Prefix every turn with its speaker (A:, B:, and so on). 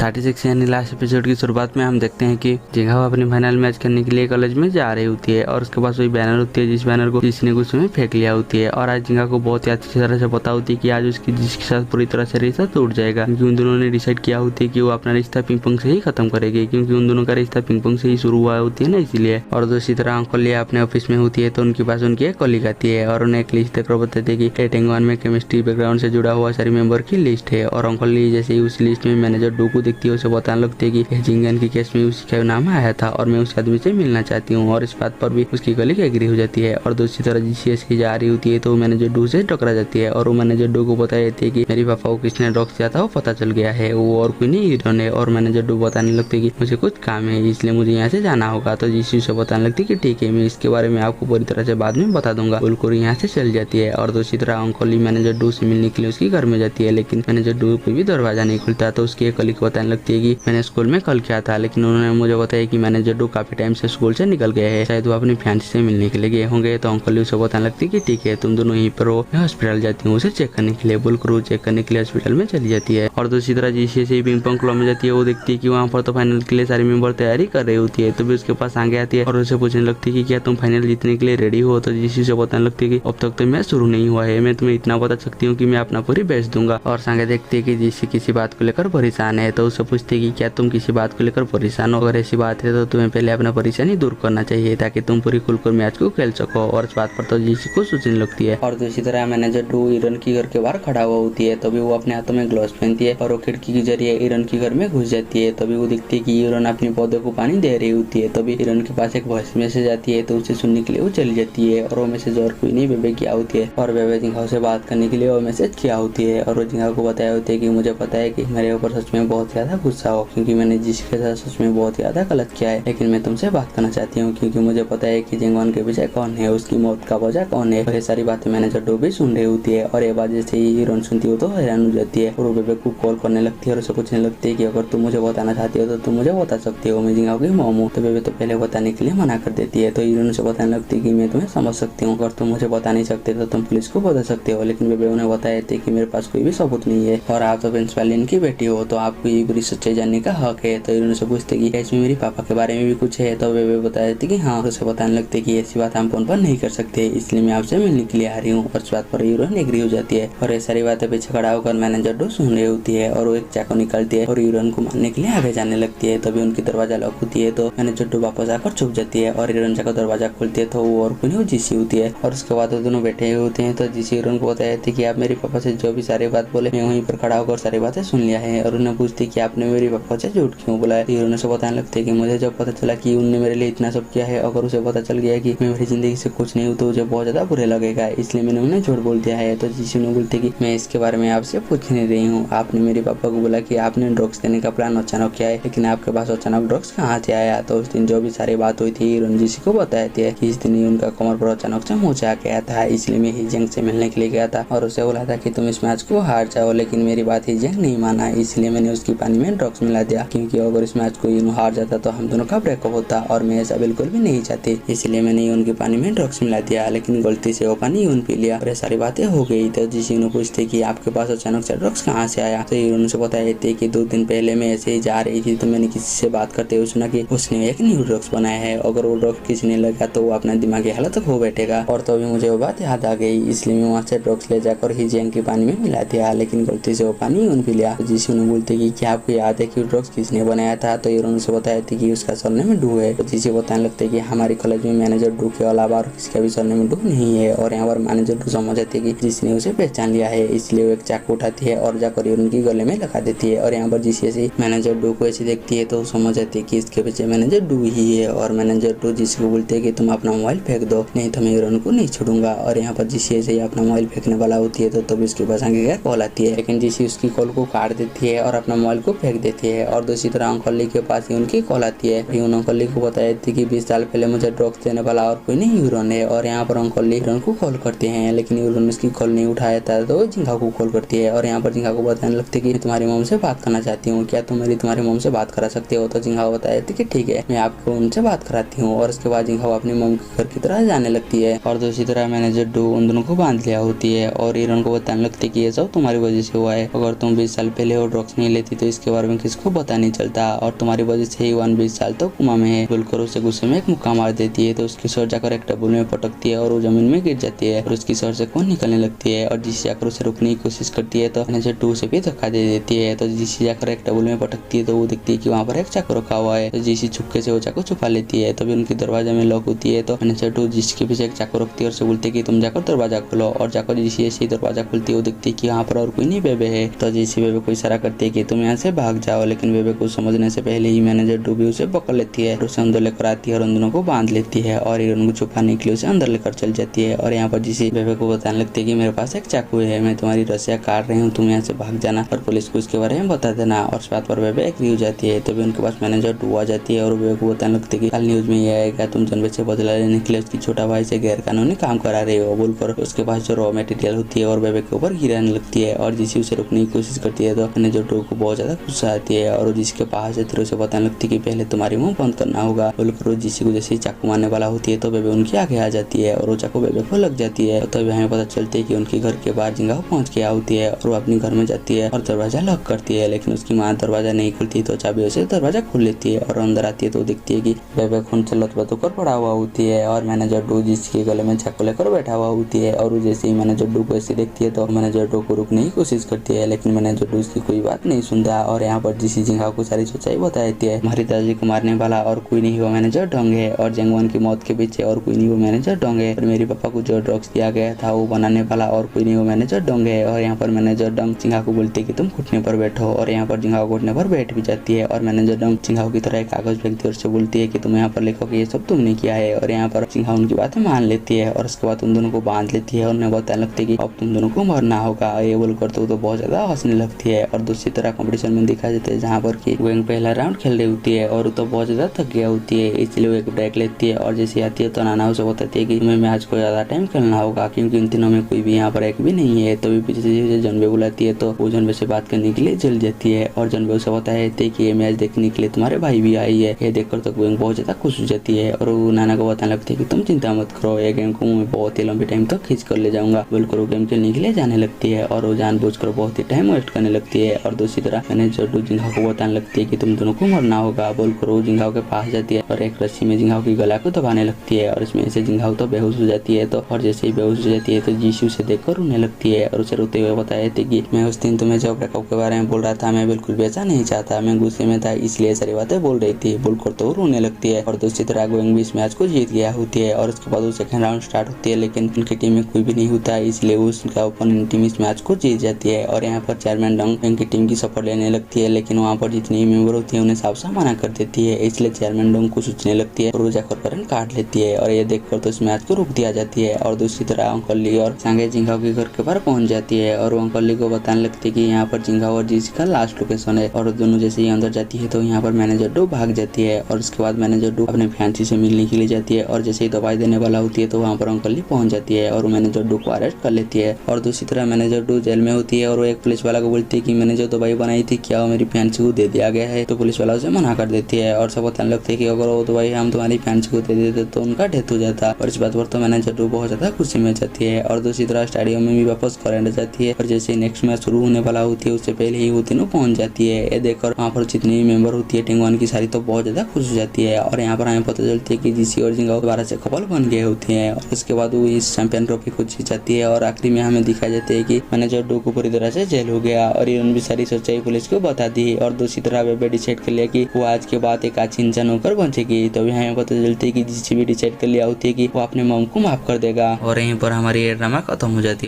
A: 36 यानी last episode की शुरुआत में हम देखते हैं कि जिंगा अपनी फाइनल मैच करने के लिए कॉलेज में जा रही होती है और उसके पास वही बैनर होती है जिस बैनर को जिसने कुछ में फेंक लिया होती है। और आज जिंगा को बहुत ही अच्छी तरह से पता होती है कि आज उसकी जिसके साथ पूरी तरह से रिश्ता टूट जाएगा, क्योंकि उन दोनों ने डिसाइड किया होती है कि वो अपना रिश्ता पिंग पोंग से ही खत्म करेगी, क्योंकि उन दोनों का रिश्ता पिंग पोंग से ही शुरू हुआ होती है ना, इसीलिए। और दूसरी तरह अंकल लिया अपने ऑफिस में होती है तो उनके पास उनकी एक कॉलीग आती है और उन्हें एक लिस्ट देकर बताते हैं कि टेंगवान में केमिस्ट्री बैकग्राउंड से जुड़ा हुआ सारे मेंबर की लिस्ट है। और अंकल ली जैसे ही उस लिस्ट में मैनेजर डू को देखती है उसे बताने लगती है कि जिंगन के केस में उसी का नाम आया था और मैं उस आदमी से मिलना चाहती हूँ। और इस बात पर भी उसकी कलीग एग्री हो जाती है। और दूसरी तरह जीसीएस की जा रही होती है तो मैनेजर डू से टकरा जाती है और वो मैनेजर डू को बता देती है कि मेरे पापा को किसने ड्रग्स दिया था वो पता चल गया है, वो और कोई नहीं हीरोन है। और मैनेजर डू बताने लगती है कि मुझे कुछ काम है इसलिए मुझे यहाँ से जाना होगा। तो जीसी उसे बताने लगती है कि ठीक है, मैं इसके बारे में आपको पूरी तरह से बाद में बता दूंगा। बिल्कुल यहाँ से चल जाती है। और दूसरी तरह अंकल मैनेजर डू से मिलने के लिए उसके घर में जाती है, लेकिन मैनेजर डू को भी दरवाजा नहीं खुलता। तो उसकी एक कलीग बताने लगती है कि मैंने स्कूल में कल किया था, लेकिन उन्होंने मुझे बताया कि मैनेजर डू काफी टाइम से स्कूल से निकल गए हैं, शायद वो अपनी फैंसी से मिलने के लिए गए होंगे। तो अंकल उसे बताने लगती है कि ठीक है, तुम दोनों यहीं पर हो, मैं हॉस्पिटल जाती हूँ उसे चेक करने के लिए। बिल्कुल चेक करने के लिए हॉस्पिटल में चली जाती है। और दूसरी तरह जीसी से पिंग पोंग क्लब में जाती है, वो देखती है कि वहाँ पर तो फाइनल के लिए सारी मेंबर तैयारी कर रही होती है। तो भी उसके पास आगे आती है और उसे पूछने लगती है कि क्या तुम फाइनल जीतने के लिए रेडी हो। तो जीसी से बताने लगती है कि अब तक तो मैच शुरू नहीं हुआ है, मैं तुम्हें इतना बता सकती हूँ कि मैं अपना पूरी बेच दूंगा। और संगे देखती है कि जीसी किसी बात को लेकर परेशान है, तो उससे पूछती है कि क्या तुम किसी बात को लेकर परेशान हो, अगर ऐसी बात है तो तुम्हें पहले अपना परेशानी दूर करना चाहिए ताकि तुम पूरी खुलकर मैच को खेल सको। और इस बात पर तो जीसी को सोचने लगती है। और दूसरी तरह मैनेजर डू ईरन की घर के बाहर खड़ा हुआ होती है, तभी वो अपने हाथों में ग्लव्स पहनती है और वो खिड़की के जरिए ईरन की घर में घुस जाती है। तभी वो दिखती है कि ईरन अपने पौधे को पानी दे रही होती है। तभी ईरन के पास एक वॉइस मैसेज आती है, तो उसे सुनने के लिए वो चली जाती है। और वो मैसेज और कोई नहीं बेबे किया होती है और बेबे जिंगा से बात करने के लिए वो मैसेज किया होती है। और वो जिंगा को बताया होती है कि मुझे पता है कि मेरे ऊपर सच में बहुत ज्यादा गुस्सा हो, क्योंकि मैंने जिसके साथ सच में बहुत ज्यादा गलत किया है, लेकिन मैं तुमसे बात करना चाहती हूँ क्योंकि मुझे पता है कि जिंगवान के पीछे कौन है, उसकी मौत का वजह कौन है। और ये सारी बातें मैनेजर डू भी सुन रही होती है। और ये बात जैसे ही हीरोइन सुनती हो तो हैरान हो जाती है और वो बेबे को कॉल करने लगती है और उसे पूछने लगती है कि अगर तुम मुझे बताना चाहती हो तो तुम मुझे बता सकती हो, मैं जिंगा की मॉम हूँ। तो बेबे तो पहले बताने के लिए मना कर देती है। तो हीरोइन उसे बताने लगती है कि मैं तुम्हें समझ सकती हूँ, अगर तुम मुझे बता नहीं सकते तो तुम पुलिस को बता सकते हो। लेकिन बेबे उन्हें बताया था कि मेरे पास कोई भी सबूत नहीं है और आप तो प्रिंसिपल इनकी बेटी हो, तो आपको ये बुरी सच्चाई जानने का हक है। तो हीरोइन से पूछते कि इसमें मेरे पापा के बारे में भी कुछ है। तो बेबे बता देती कि हाँ। उसे बताने लगते कि ऐसी बात हम फोन पर नहीं कर सकते, इसलिए मैं आपसे मिलने के लिए आ रही हूँ। और इस बात पर हीरोइन एग्री हो जाती है। और ये सारी बातें पीछे खड़ा होकर मैनेजर डू सुन रही होती है और वो एक चाकू निकालती है और हीरोइन को मारने के लिए आगे जाने लगती है। तभी उनकी दरवाजा लॉक होती है, तो मैनेजर डू वापस आकर छुप जाती है और हीरोइन जाकर दरवाजा खोलती है तो वो और कोई नहीं जीसी होती है। और उसके बाद वो दोनों बैठे हुए होते हैं। तो जीसी हीरोइन को बताया था कि आप मेरे पापा से जो भी सारी बात बोले मैं वहीं पर खड़ा होकर सारी बातें सुन लिया है। और उन्हें पूछती कि आपने मेरे पापा से झूठ क्यों बोला है। हीरोइन से बताने लगते है कि मुझे जब पता चला कि उनने मेरे लिए इतना सब किया है, अगर उसे पता चल गया कि मैं मेरी जिंदगी से कुछ नहीं हूँ तो मुझे बहुत ज्यादा बुरे लगेगा, इसलिए मैंने उन्हें झूठ बोल दिया है। तो जीसी ने बोलते कि मैं इसके बारे में आपसे पूछ नहीं रही हूँ, आपने मेरे पापा को बोला कि आपने ड्रग्स देने का प्लान अचानक किया है, लेकिन आपके पास अचानक ड्रग्स कहाँ से आया। तो उस दिन जो भी सारी बात हुई थी हीरोइन जीसी को बताया था कि इस दिन उनका कमर पर अचानक से मोचा आ गया था, इसलिए मैं हिजंग से मिलने के लिए गया था और उसे बोला था कि तुम इस मैच को हार जाओ, लेकिन मेरी बात हिजंग नहीं माना, इसलिए मैंने उसकी पानी में ड्रग्स मिला दिया, क्योंकि अगर इस मैच को यून हार जाता तो हम दोनों का ब्रेकअप होता और मैं ऐसा बिल्कुल भी नहीं चाहती, इसलिए मैंने उनके पानी में ड्रग्स मिला दिया, लेकिन गलती से वो पानी यून पी लिया और ये सारी बातें हो गई। तो जीसी ने पूछते कि आपके पास अचानक से ड्रग्स कहाँ से आया। तो हीरोइन से बताया थे कि 2 दिन पहले मैं ऐसे ही जा रही थी तो मैंने किसी से बात करते हुए सुना कि उसने एक न्यू ड्रग्स बनाया है, अगर वो ड्रग्स किसी ने लगा तो वो अपना दिमागी हालत खो बैठेगा। और तो अभी मुझे वो बात याद आ गई, इसलिए मैं वहाँ से ड्रग्स ले जाकर हिजंग के पानी में मिला दिया, लेकिन गलती से वो पानी यून पी लिया। तो जीसी ने बोलते कि क्या आपको याद है कि ड्रग्स किसने बनाया था। तो हीरोइन से बताया थी कि उसका सरनेम डू है। तो जीसी बताने लगते कि हमारे कॉलेज में मैनेजर डू के अलावा और किसी का भी सरनेम डू नहीं है। और यहाँ पर मैनेजर डू समझ जाती है कि जिसने उसे पहचान लिया है, इसलिए वो एक चाकू उठाती है और जाकर उनकी गले में लगा देती है। और यहाँ पर जीसी ऐसे मैनेजर डू को ऐसे देखती है तो समझ जाती है कि इसके पीछे मैनेजर डू ही है। और मैनेजर डू जीसी को बोलते है कि तुम अपना मोबाइल फेंक दो, नहीं तो मैं हीरोइन को नहीं छोड़ूंगा। और यहाँ पर जीसी ऐसे ही अपना मोबाइल फेंकने वाला होती है तो तभी उसके पास आगे क्या कॉल आती है, लेकिन जीसी उसकी कॉल को काट देती है और अपना मोबाइल को फेंक देती है। और दूसरी तरह अंकल ली के पास ही उनकी कॉल आती है। अंकल ली को बताया थी कि 20 साल पहले मुझे ड्रग्स देने वाला और कोई नहीं हीरोइन है। और यहाँ पर अंकल ली हीरोइन को कॉल करते हैं, लेकिन हीरोइन उसकी कॉल नहीं उठाया था तो जिंगा को कॉल करती है। और यहाँ पर जिंगा को बताने लगती है कि तुम्हारी मॉम से बात करना चाहती हूँ, क्या तुम तुम्हारी मॉम से बात करा सकते हो। तो जिंगा बताया थी कि ठीक है, मैं आपको उनसे बात कराती हूँ। और उसके बाद जिंगा अपनी मॉम के घर की तरह जाने लगती है। और दूसरी तरह मैनेजर डू उन दोनों को बांध लिया होती है और हीरोइन को बताने लगती है कि ये सब तुम्हारी वजह से हुआ है, अगर तुम 20 साल पहले वो ड्रग्स नहीं लेती तो इसके बारे में किसको पता नहीं चलता और तुम्हारी वजह से ही 20 साल तो कोमा में है बोलकर उसे गुस्से में एक मुक्का मार देती है। तो उसकी सर जाकर एक टेबल में पटकती है और वो जमीन में गिर जाती है और उसकी सर से खून निकलने लगती है और जिसी जाकर उसे रोकने की कोशिश करती है तो मैनेजर 2 से भी धक्का दे देती है। तो जिसी जाकर एक टेबल में पटकती है तो वो देखती है कि वहाँ पर एक चाकू रखा हुआ है। तो जिसी छुपके से वो चाकू छुपा लेती है। तभी उनकी दरवाजा में लॉक होती है। तो मैनेजर 2 जिसके पीछे एक चाकू रखती है और उसे बोलती है कि तुम जाकर दरवाजा खोलो और जाकर जिसी ऐसे दरवाजा खुलती है वो देखती है कि यहाँ पर और कोई नहीं बेबे है। तो जिसी बेबे को इशारा करती है कि तुम यहाँ से भाग जाओ, लेकिन बेबे को समझने से पहले ही मैनेजर 2 भी उसे पकड़ लेती है और उसे अंदर लेकर आती है और उन दोनों को बांध लेती है और हिरन को छुपाने के लिए उसे अंदर लेकर चल जाती है। और यहाँ पर जिसी बेबे को बताने लगती है कि मेरे पास एक चाकू है, मैं तुम्हारी रस्सियाँ काट रही हूँ, तुम यहाँ से भाग जाना और पुलिस को इसके बारे में बता देना। और इस बात पर बेबे एग्री हो जाती है। तभी उनके पास मैनेजर 2 आ जाती है और बेबे को बताने लगती है कि कल न्यूज में ये आएगा तुम जनवे से बदला लेने के लिए उसकी छोटा भाई से गैर कानूनी काम करा रहे हो बोलकर उसके पास जो रॉ मटेरियल होती है और बेबे के ऊपर गिराने लगती है। और जिसी उसे रोकने की कोशिश करती है तो मैनेजर 2 को बहुत ज्यादा गुस्सा आती है और जिसके पास है उसे बताने लगती है कि पहले तुम्हारी मुंह बंद करना होगा बोलकर जिसी को जैसे चाकू मारने वाला होती है तो बेबे उनकी आगे आ जाती है और वो चाकू बेबे को लग जाती है। तो हमें पता चलती है कि उनके घर के बाहर जिंगा पहुंच गया होती है और वो अपने घर में जाती है और दरवाजा लॉक करती है, लेकिन उसकी माँ दरवाजा नहीं खुलती तो चाबी से दरवाजा खोल लेती है और अंदर आती है तो देखती है कि बेबे खून से लथपथ होकर पड़ा हुआ होती है और मैनेजर 2 जिसके गले में चाकू लेकर बैठा हुआ होती है। और जैसे ही मैनेजर 2 को ऐसे देखती है तो मैनेजर 2 को रुकने की कोशिश करती है, लेकिन मैनेजर 2 उसकी कोई बात नहीं सुनता और यहाँ पर जिसी जिंगा को सारी सच्चाई बता देती है। हमारी दादाजी को मारने वाला और कोई नहीं हुआ मैनेजर डोंग है और जंगवन की मौत के पीछे और कोई नहीं हुआ मैनेजर डोंग है और मेरे पापा को जो ड्रग्स दिया गया था वो बनाने वाला और कोई नहीं हुआ मैनेजर डोंग है। और यहाँ पर मैनेजर डोंग जिंगा को बोलती है कि तुम घुटने पर बैठो और यहाँ पर जिंगा घुटने पर बैठ भी जाती है और मैनेजर डोंग जिंगा की तरह एक कागज फेंकती है और उससे बोलती है कि तुम यहाँ पर लिखो कि ये सब तुमने किया है। और यहाँ पर जिंगा उनकी बातें मान लेती है और उसके बाद उन दोनों को बांध लेती है और उन्हें बताने लगती है कि अब तुम दोनों को मरना होगा। ये बोलकर तो बहुत ज्यादा हंसने लगती है। और दूसरी तरह कंपटीशन में दिखा जाता है जहाँ पर की वेंग पहला राउंड खेल रही होती है और तो बहुत ज्यादा थक गया होती है, इसलिए वो एक ब्रेक लेती है और जैसे आती है तो नाना उसे बताती है कि तुम्हें मैच को ज्यादा टाइम खेलना होगा क्योंकि इन तीनों में कोई भी यहाँ पर एक भी नहीं है। तभी पीछे से जनवे बुलाती है तो वो जनवे से बात करने के लिए जल जाती है और जनवे उसे बताती है कि ये मैच देखने के लिए तुम्हारे भाई भी आई है। ये देखकर तो वेंग बहुत ज्यादा खुश हो जाती है और वो नाना को बताने लगती है कि तुम चिंता मत करो, ये गेम को मैं बहुत ही लंबे टाइम तक खींच कर ले जाऊंगा बोलकर वो गेम खेलने के लिए जाने लगती है और वो जानबूझकर बहुत ही टाइम वेस्ट करने लगती है। और दूसरी तरफ मैनेजर 2 जिंगा को बताने लगती है कि तुम दोनों को मरना होगा बोलकर वो जिंगाओ के पास जाती है और एक रस्सी में जिंगाओ की गला को दबाने लगती है और इसमें से जिंगाओ तो बेहोश हो जाती है। तो और जैसे ही बेहोश हो जाती है तो जीशु उसे देखकर रोने लगती है और उसे रोते हुए बताया था कि मैं उस दिन तुम्हें जो ब्रेकअप के बारे में बोल रहा था मैं बिल्कुल भी ऐसा नहीं चाहता, मैं गुस्से में था इसलिए सारी बातें बोल रही थी बोलकर तो रोने लगती है। और दूसरी तरह गोइंग भी इस मैच को जीत गया होती है और उसके बाद सेकंड राउंड स्टार्ट होती है, लेकिन उनकी टीम में कोई भी नहीं होता इसलिए उसका ओपोनेंट टीम इस मैच को जीत जाती है। और यहाँ पर चेयरमैन डोंग की टीम की सपोर्ट लेने लगती है, लेकिन वहाँ पर जितनी मेंबर होती है उन्हें साफ साफ मना कर देती है, इसलिए चेयरमैन डोंग को सोचने लगती है और वो जाकर करंट काट लेती है और ये देखकर तो इस मैच को रोक दिया जाती है। और दूसरी तरह अंकल ली और सांगे जिंगाओ के घर के बाहर पहुंच जाती है और वो अंकल ली को बताने लगती है कि यहाँ पर जिंगाओ और जीसी का लास्ट लोकेशन है और दोनों जैसे ही अंदर जाती है तो यहाँ पर मैनेजर 2 भाग जाती है और उसके बाद मैनेजर 2 अपने फैंसी से मिलने के लिए जाती है और जैसे ही दवाई देने वाला होती है तो वहाँ पर अंकल ली पहुंच जाती है और मैनेजर 2 को अरेस्ट कर लेती है। और दूसरी तरह मैनेजर 2 जेल में होती है और वो एक पुलिस वाला को बोलती है कि मैंने जो दवाई बनाई थी क्या वो मेरी फैंसी को दे दिया गया है, तो पुलिस वाला उसे मना कर देती है और सब बताने लगते हैं कि अगर वो दवाई हम तुम्हारी फैंसी को दे देते तो उनका डेथ हो जाता। और इस बात पर तो मैनेजर 2 बहुत ज्यादा खुशी में जाती है। और दूसरी तरह स्टेडियम में भी वापस करंट जाती है और जैसे नेक्स्ट मैच शुरू होने वाला होती है उससे पहले ही वो तीनों पहुंच जाती है। ये देखकर वहाँ पर जितनी भी मेंबर होती है टीम 1 की सारी तो बहुत ज्यादा खुश हो जाती है और यहाँ पर हमें पता चलती है कि जीसी और जिंगाओ दोबारा से कपल बन गए होते हैं और उसके बाद वो इस चैंपियन ट्रॉफी को जीत जाती है। और आखिरी में हमें दिखाई जाता है कि मैनेजर 2 को पूरी तरह से जेल हो गया और इन्होंने भी सारी सच्चाई पुलिस को बता दी और दूसरी तरह वे डिसाइड कर लिया कि वो आज के बाद एक अच्छी इंसान होकर बचेगी। तो हमें पता चलती है कि जीसी भी डिसाइड कर लिया होती है कि वो अपने मॉम को माफ कर देगा और यहीं पर हमारी ड्रामा खत्म हो जाती है।